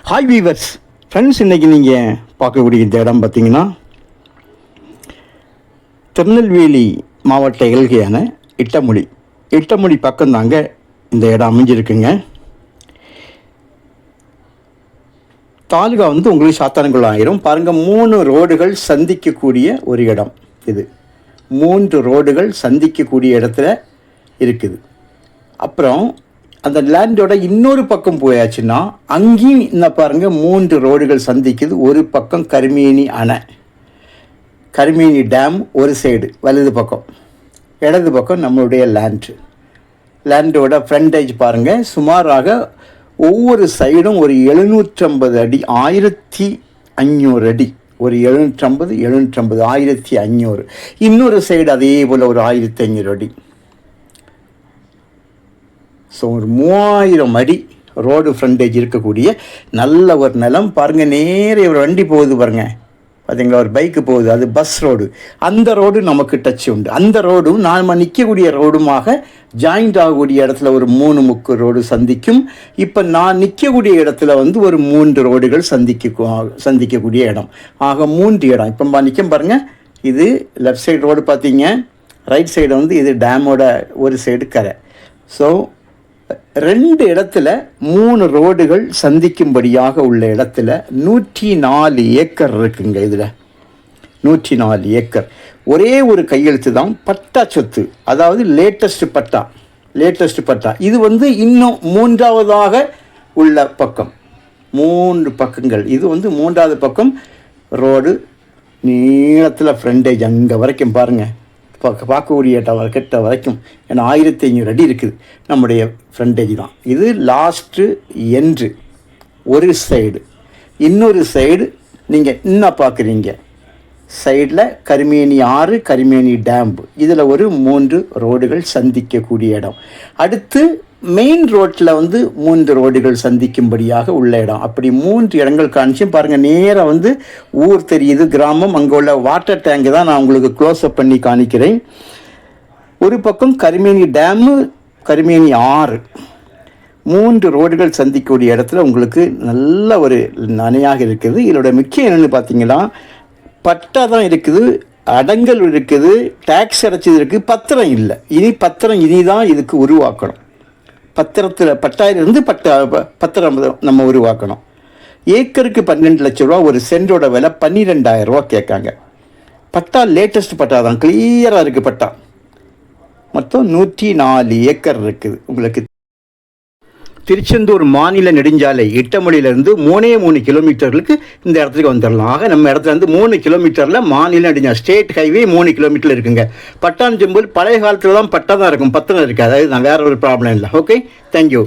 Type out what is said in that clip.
Hi viewers friends, இன்றைக்கி நீங்கள் பார்க்கக்கூடிய இந்த இடம் பார்த்திங்கன்னா திருநெல்வேலி மாவட்ட எல்கையான இட்டமொழி பக்கம்தாங்க இந்த இடம் அமைஞ்சிருக்குங்க. தாலுகா உங்களுக்கு சாத்தான்குளம் ஆயிரும். பாருங்கள், 3 ரோடுகள் சந்திக்கக்கூடிய ஒரு இடம் இது. 3 ரோடுகள் சந்திக்கக்கூடிய இடத்துல இருக்குது. அப்புறம் அந்த லேண்டோட இன்னொரு பக்கம் போயாச்சுன்னா அங்கேயும் இந்த பாருங்கள் 3 ரோடுகள் சந்திக்குது. ஒரு பக்கம் கருமேனி அணை, கருமேனி டேம் ஒரு சைடு வலது பக்கம், இடது பக்கம் நம்மளுடைய லேண்டோட ஃப்ரண்டேஜ் பாருங்கள். சுமாராக ஒவ்வொரு சைடும் ஒரு 750 அடி, 1500 அடி, ஒரு 750 1500. இன்னொரு சைடு அதே போல் ஒரு 1500 அடி. ஸோ ஒரு 3000 அடி ரோடு ஃப்ரண்டேஜ் இருக்கக்கூடிய நல்ல ஒரு நிலம் பாருங்கள். நேரே ஒரு வண்டி போகுது பாருங்கள், பார்த்தீங்களா, ஒரு பைக்கு போகுது, அது பஸ் ரோடு. அந்த ரோடு நமக்கு டச் உண்டு. அந்த ரோடும் நாம் நிற்கக்கூடிய ரோடுமாக ஜாயிண்ட் ஆகக்கூடிய இடத்துல ஒரு 3 முக்கு ரோடு சந்திக்கும். இப்போ நான் நிற்கக்கூடிய இடத்துல ஒரு 3 ரோடுகள் சந்திக்கக்கூடிய இடம். ஆக 3 இடம். இப்போ நிற்கும் பாருங்கள், இது லெஃப்ட் சைடு ரோடு பார்த்தீங்க, ரைட் சைடு இது டேமோட ஒரு சைடு கரை. ஸோ 2 இடத்துல 3 ரோடுகள் சந்திக்கும்படியாக உள்ள இடத்துல 104 ஏக்கர் இருக்குங்க. இதில் 104 ஏக்கர். ஒரே ஒரு கையெழுத்து தான் பட்டா சொத்து, அதாவது லேட்டஸ்ட் பட்டா. இது இன்னும் 3வதாக உள்ள பக்கம், 3 பக்கங்கள். இது 3வது பக்கம் ரோடு நீளத்தில் ஃப்ரண்டேஜ் அங்கே வரைக்கும் பாருங்கள், பார்க்கக்கூடிய கிட்ட வரைக்கும். ஏன்னா 1500 அடி இருக்குது நம்முடைய ஃப்ரண்டேஜ் தான். இது லாஸ்ட்டு என்ட்ரு ஒரு சைடு. இன்னொரு சைடு நீங்கள் இன்னும் பார்க்குறீங்க, சைடில் கருமேனி ஆறு, கருமேனி டேம்பு. இதில் ஒரு 3 ரோடுகள் சந்திக்கக்கூடிய இடம். அடுத்து மெயின் ரோட்டில் 3 ரோடுகள் சந்திக்கும்படியாக உள்ள இடம். அப்படி 3 இடங்கள் காணிச்சு பாருங்கள். நேராக ஊர் தெரியுது, கிராமம். அங்கே உள்ள வாட்டர் டேங்கு தான் நான் உங்களுக்கு க்ளோஸ்அப் பண்ணி காணிக்கிறேன். ஒரு பக்கம் கருமேனி டேமு, கருமேனி ஆறு, 3 ரோடுகள் சந்திக்கக்கூடிய இடத்துல உங்களுக்கு நல்ல ஒரு நனையாக இருக்குது. இதோட முக்கியம் என்னென்னு பார்த்தீங்கன்னா, பட்டா தான் இருக்குது, அடங்கல் இருக்குது, டேக்ஸ் அடைச்சது இருக்குது, பத்திரம் இல்லை. இனி தான் இதுக்கு உருவாக்கணும். பட்டாயிலிருந்து பத்திரம் நம்ம உருவாக்கணும். ஏக்கருக்கு 12 லட்ச ரூபா, ஒரு சென்டோட விலை 12,000 ரூபா கேட்காங்க. பட்டா லேட்டஸ்ட் பட்டா தான், கிளியராக இருக்குது பட்டா. மொத்தம் 104 ஏக்கர் இருக்குது உங்களுக்கு. திருச்செந்தூர் மாநில நெடுஞ்சாலை இட்டமொழியிலேருந்து 3 கிலோமீட்டர்களுக்கு இந்த இடத்துக்கு வந்துடலாம். ஆக நம்ம இடத்துல 3 கிலோமீட்டரில் மாநில நெடுஞ்சாலை ஸ்டேட் ஹைவே 3 கிலோமீட்டரில் இருக்குங்க. பட்டான் செம்பூர் பழைய காலத்தில் தான் பட்டா தான் இருக்கும், பத்திரம் இருக்காது. அது நான் வேறு ஒரு ப்ராப்ளம் இல்லை. Okay, thank you.